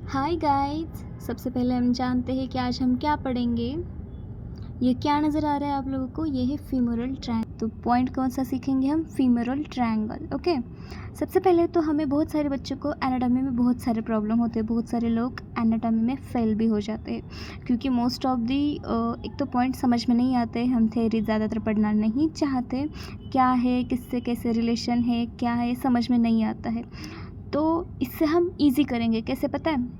Hi guys. सबसे पहले हम जानते हैं कि आज हम क्या पढ़ेंगे। ये क्या नज़र आ रहा है आप लोगों को? ये है फीमोरल ट्रायंगल। तो पॉइंट कौन सा सीखेंगे हम? Femoral triangle. ओके, सबसे पहले तो हमें बहुत सारे बच्चों को एनाटॉमी में बहुत सारे प्रॉब्लम होते हैं। बहुत सारे लोग एनाटॉमी में फेल भी हो जाते हैं क्योंकि मोस्ट ऑफ दी एक तो पॉइंट समझ में नहीं आते। हम थ्योरी ज़्यादातर पढ़ना नहीं चाहते। क्या है, किससे कैसे रिलेशन है, क्या है, समझ में नहीं आता है। तो इससे हम इजी करेंगे। कैसे पता है?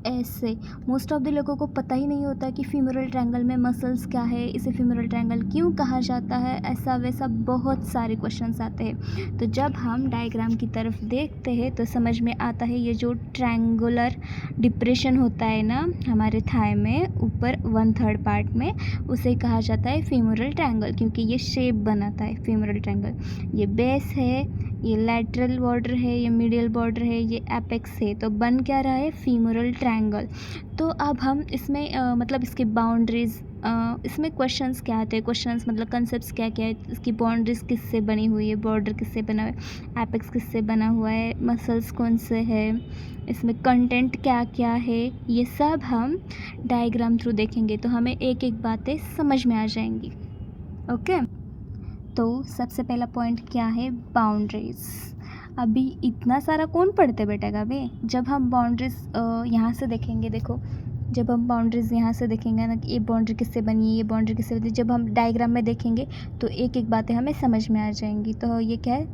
ऐसे मोस्ट ऑफ द लोगों को पता ही नहीं होता कि फीमोरल ट्रायंगल में मसल्स क्या है, इसे फीमोरल ट्रायंगल क्यों कहा जाता है, ऐसा वैसा बहुत सारे क्वेश्चंस आते हैं। तो जब हम डायग्राम की तरफ देखते हैं तो समझ में आता है ये जो ट्रायंगुलर डिप्रेशन होता है ना हमारे थाई में ऊपर 1/3 पार्ट में, उसे कहा जाता है फीमोरल ट्रायंगल क्योंकि ये शेप बनाता है फीमोरल ट्रायंगल। ये बेस है, ये लैटरल बॉर्डर है, ये मीडियल बॉर्डर है, ये एपेक्स है। तो बन क्या रहा है? Femoral triangle. तो अब हम इसमें मतलब इसकी बाउंड्रीज, इसमें क्वेश्चंस क्या आते हैं, क्वेश्चंस मतलब कंसेप्ट्स क्या क्या है, इसकी बाउंड्रीज किससे बनी हुई है, बॉर्डर किससे बना हुआ है, एपेक्स किससे बना हुआ है, मसल्स कौन से है, इसमें कंटेंट क्या क्या है, ये सब हम डायग्राम थ्रू देखेंगे तो हमें एक एक बातें समझ में आ जाएंगी। ओके, तो सबसे पहला पॉइंट क्या है? बाउंड्रीज। अभी इतना सारा कौन पढ़ते बेटा बे? जब हम बाउंड्रीज यहाँ से देखेंगे, देखो जब हम बाउंड्रीज यहाँ से देखेंगे ना कि ये बाउंड्री किससे बनी है, ये बाउंड्री किससे बनी, जब हम डायग्राम में देखेंगे तो एक एक बातें हमें समझ में आ जाएंगी। तो ये क्या है?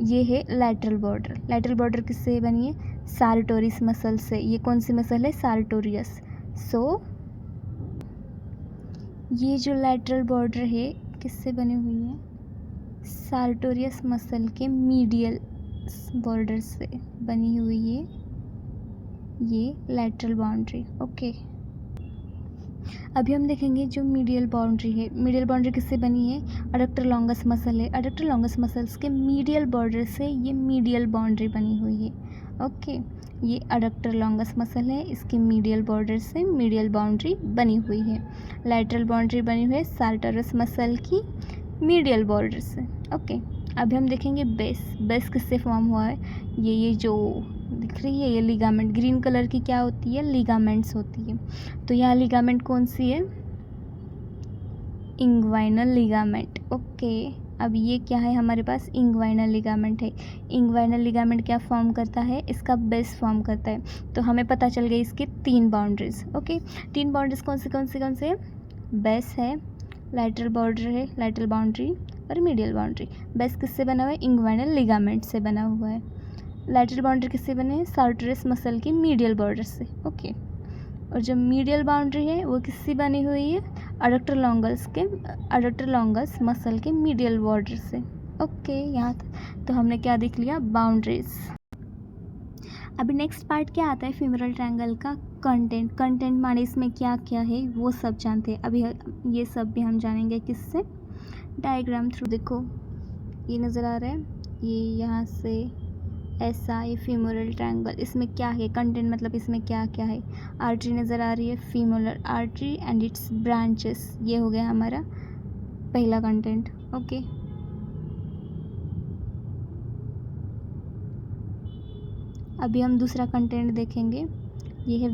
ये है लैटरल बॉर्डर। लैटरल बॉर्डर किससे बनी है? सार्टोरियस मसल से। ये कौन सी मसल है? सार्टोरियस। सो ये जो लैटरल बॉर्डर है किससे बनी हुई है? सार्टोरियस मसल के मीडियल बॉर्डर से बनी हुई है ये लैटरल बाउंड्री। ओके, अभी हम देखेंगे जो मीडियल बाउंड्री है। मीडियल बाउंड्री किससे बनी है? अडक्टर लॉन्गस मसल है। अडक्टर लॉन्गस मसल्स के मीडियल बॉर्डर से ये मीडियल बाउंड्री बनी हुई है। ओके, ये अडक्टर लॉन्गस मसल है, इसके मीडियल बॉर्डर से मीडियल बाउंड्री बनी हुई है। लैटरल बाउंड्री बनी हुई है सार्टोरियस मसल की मीडियल बॉर्डर से। ओके, अभी हम देखेंगे बेस। बेस किससे फॉर्म हुआ है? ये जो दिख रही है ये लिगामेंट, ग्रीन कलर की क्या होती है? लिगामेंट्स होती है। तो यहाँ लिगामेंट कौन सी है? Inguinal ligament. ओके, अब ये क्या है हमारे पास? इंग्वाइनल लिगामेंट है। इंग्वाइनल लिगामेंट क्या फॉर्म करता है? इसका बेस फॉर्म करता है। तो हमें पता चल गई इसकी 3 बाउंड्रीज। ओके, 3 बाउंड्रीज कौन से? बेस है, लैटरल बॉर्डर है, लैटरल बाउंड्री और मीडियल बाउंड्री। बेस किससे बना हुआ है? इंग्वाइनल लिगामेंट से बना हुआ है। लैटरल बाउंड्री किससे बने हैं? सार्टोरियस मसल की मीडियल बॉर्डर से। ओके, और जो मीडियल बाउंड्री है वो किससे बनी हुई है? अडक्टर लॉन्गस मसल के मीडियल बॉर्डर से। ओके, यहाँ तो हमने क्या देख लिया? बाउंड्रीज। अभी नेक्स्ट पार्ट क्या आता है फीमोरल ट्रायंगल का? कंटेंट। कंटेंट माने इसमें क्या क्या है वो सब जानते हैं। अभी ये सब भी हम जानेंगे किससे? Diagram through. देखो ये नज़र आ रहा है, ये यहाँ से ऐसा ये फीमोरल ट्रायंगल। इसमें क्या है कंटेंट, मतलब इसमें क्या क्या है? आर्टरी नज़र आ रही है, femoral artery and it's branches. ये हो गया हमारा पहला कंटेंट। ओके, अभी हम दूसरा कंटेंट देखेंगे। ये है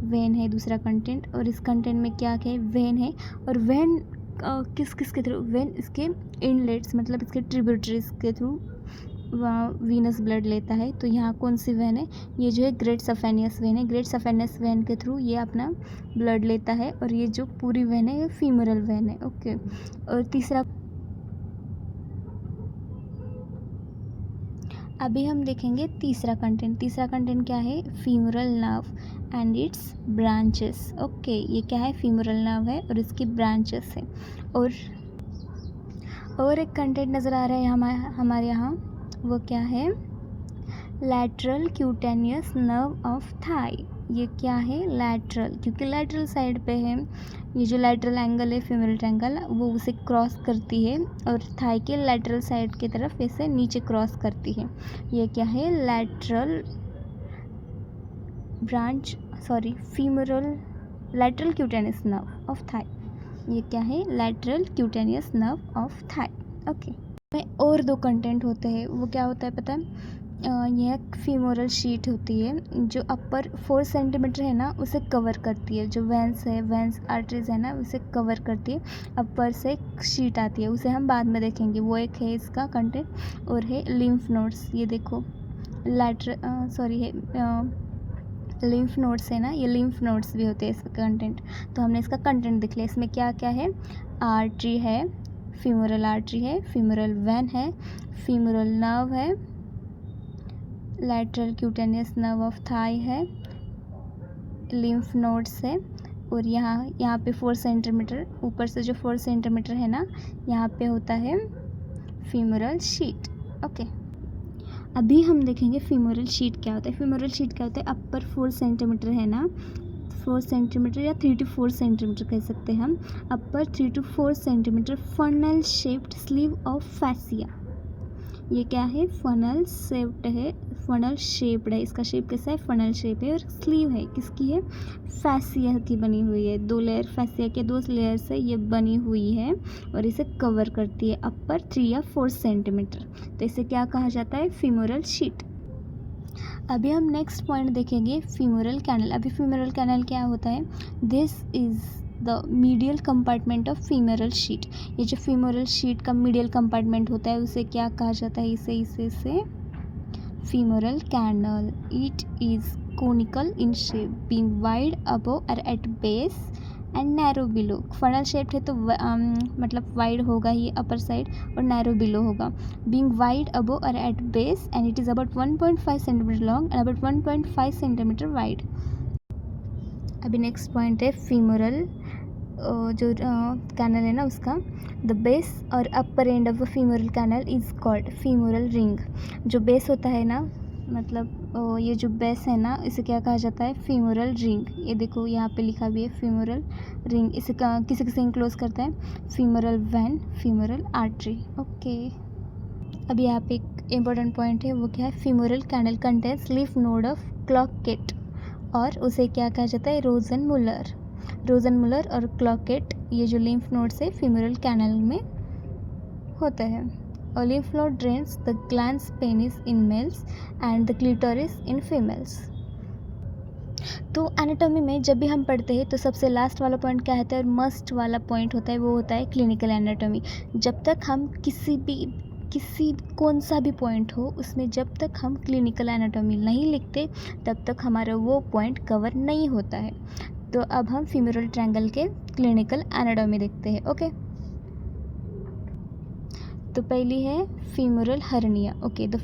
वेन है दूसरा कंटेंट। और इस कंटेंट में क्या क्या है? वेन है। और वेन किस किस के थ्रू? वेन इसके इनलेट्स मतलब इसके ट्रिब्यूटरीज के थ्रू वीनस ब्लड लेता है। तो यहाँ कौन सी वेन है? ये जो है ग्रेट सफेनियस वेन है। ग्रेट सफेनियस वेन के थ्रू ये अपना ब्लड लेता है। और ये जो पूरी वेन है ये फीमोरल वेन है। ओके, और तीसरा अभी हम देखेंगे तीसरा कंटेंट। तीसरा कंटेंट क्या है? Femoral nerve and it's branches. Okay, ये क्या है? फीमोरल नर्व है और इसकी ब्रांचेस है। और एक कंटेंट नज़र आ रहा है हमारे यहाँ, वो क्या है? Lateral cutaneous nerve of thigh. ये क्या है? लैटरल, क्योंकि लैटरल साइड पे है। ये जो लैटरल एंगल है फीमोरल ट्रायंगल वो उसे क्रॉस करती है और थाई के लैटरल साइड की तरफ इसे नीचे क्रॉस करती है। ये क्या है? Femoral lateral cutaneous nerve of thigh. ये क्या है? Lateral cutaneous nerve of thigh. Okay, में और 2 कंटेंट होते हैं। वो क्या होता है पता है? यह फीमोरल शीट होती है जो अपर 4 सेंटीमीटर है ना उसे कवर करती है। जो वेंस आर्टरीज है ना उसे कवर करती है। अपर से शीट आती है, उसे हम बाद में देखेंगे। वो एक है इसका कंटेंट और है लिम्फ नोड्स। ये देखो लिम्फ नोड्स है ना, ये लिम्फ नोड्स भी होते हैं इसका कंटेंट। तो हमने इसका कंटेंट देख लिया। इसमें क्या क्या है, आर्टरी है, फीमोरल आर्टरी है, फीमोरल वेन है, फीमोरल नर्व है, lateral cutaneous nerve of thigh है, लिम्फ नोड्स है और यहाँ पे 4 सेंटीमीटर ऊपर से जो 4 सेंटीमीटर है ना यहाँ पे होता है फीमोरल शीट। ओके, अभी हम देखेंगे फीमोरल शीट क्या होता है। फीमोरल शीट क्या होता है, अपर 4 सेंटीमीटर है ना, 4 सेंटीमीटर या 3 to 4 सेंटीमीटर कह सकते हैं हम। अपर 3 to 4 centimetre funnel shaped sleeve of fascia. ये क्या है, फनल शेप्ड है। इसका शेप कैसा है, फनल शेप है। और स्लीव है किसकी है, फैसिया की बनी हुई है। 2 लेयर फैसिया के 2 लेयर से ये बनी हुई है और इसे कवर करती है अपर 3 या 4 सेंटीमीटर। तो इसे क्या कहा जाता है, फीमोरल शीट। अभी हम नेक्स्ट पॉइंट देखेंगे, फीमोरल कैनल। अभी फीमोरल कैनल क्या होता है, this is the medial compartment of femoral sheath. ये जो फीमोरल शीट का मीडियल कंपार्टमेंट होता है उसे क्या कहा जाता है, इसे femoral canal. It is conical in shape, being wide above और at base and narrow below. Funnel shaped है तो मतलब वाइड होगा ये अपर साइड और नैरो बिलो होगा। बीइंग वाइड अबव और at base and it is about 1.5 centimetre long and about 1.5 centimetre wide. अभी नेक्स्ट पॉइंट है फीमोरल जो कैनल है ना उसका, द बेस और upper end of the femoral canal is called femoral ring. जो base होता है ना, मतलब ये जो बेस है ना इसे क्या कहा जाता है, फीमोरल रिंग। ये देखो यहाँ पे लिखा भी है फीमोरल रिंग। इसे किसी किसी इंक्लोज करता है femoral when, femoral artery. Okay, अभी यहाँ पे एक इम्पोर्टेंट पॉइंट है, वो क्या है, femoral canal contains lymph node of Cloquet और उसे क्या कहा जाता है, रोजनमुलर और क्लॉकेट। ये जो लिम्फ नोड्स है फीमोरल कैनल में होता है। और lymph node drains the glands penis in males and the clitoris in females. तो एनाटॉमी में जब भी हम पढ़ते हैं तो सबसे लास्ट वाला पॉइंट क्या होता है, और मस्ट वाला पॉइंट होता है, वो होता है क्लिनिकल एनाटॉमी। जब तक हम किसी कौन सा भी पॉइंट हो उसमें जब तक हम क्लिनिकल एनाटॉमी नहीं लिखते तब तक हमारा वो पॉइंट कवर नहीं होता है। तो अब हम फीमोरल ट्रायंगल के क्लिनिकल एनाटॉमी देखते हैं। ओके, तो पहली है femoral hernia. Okay, the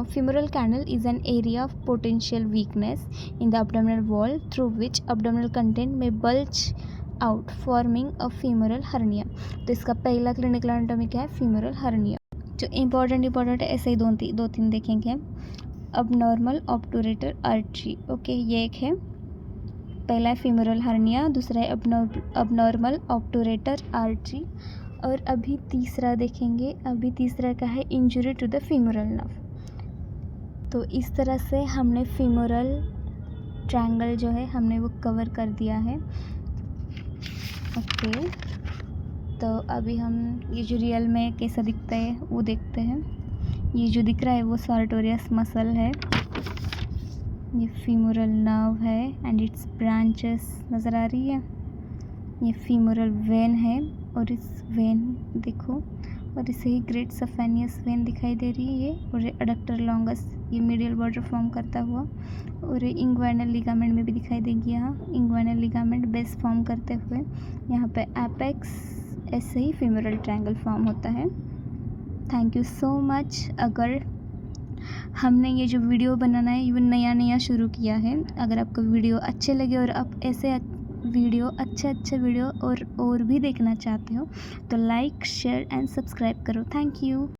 femoral canal is an area of potential weakness in the abdominal wall through which abdominal content may bulge out forming a femoral hernia। तो इसका पहला clinical anatomy क्या है, फीमोरल हर्निया। जो important है ऐसे ही दो तीन देखेंगे। Abnormal obturator artery. ओके, ये एक है, पहला है फीमोरल हर्निया, दूसरा है अबनॉर्मल ऑब्टूरेटर आर्टरी और अभी तीसरा देखेंगे। अभी तीसरा का है injury to the femoral nerve. तो इस तरह से हमने फीमोरल ट्रायंगल जो है हमने वो कवर कर दिया है। ओके, तो अभी हम ये जो रियल में कैसा दिखता है वो देखते हैं। ये जो दिख रहा है वो सार्टोरियस मसल है, ये फीमोरल नर्व है एंड इट्स ब्रांचेस नज़र आ रही है। ये फीमोरल वेन है और इस वेन देखो, और इसे ही ग्रेट सफेनियस वेन दिखाई दे रही है। और एडक्टर लॉन्गस ये मीडियल बॉर्डर फॉर्म करता हुआ, और इंग्वाइनल लिगामेंट में भी दिखाई देगी। यहाँ इंग्वाइनल लिगामेंट बेस फॉर्म करते हुए यहाँ पे एपेक्स, ऐसे ही फीमोरल ट्रायंगल फॉर्म होता है। Thank you so much. अगर हमने ये जो वीडियो बनाना है ये नया शुरू किया है, अगर आपको वीडियो अच्छे लगे और आप ऐसे वीडियो अच्छे वीडियो और भी देखना चाहते हो तो लाइक शेयर एंड सब्सक्राइब करो। Thank you.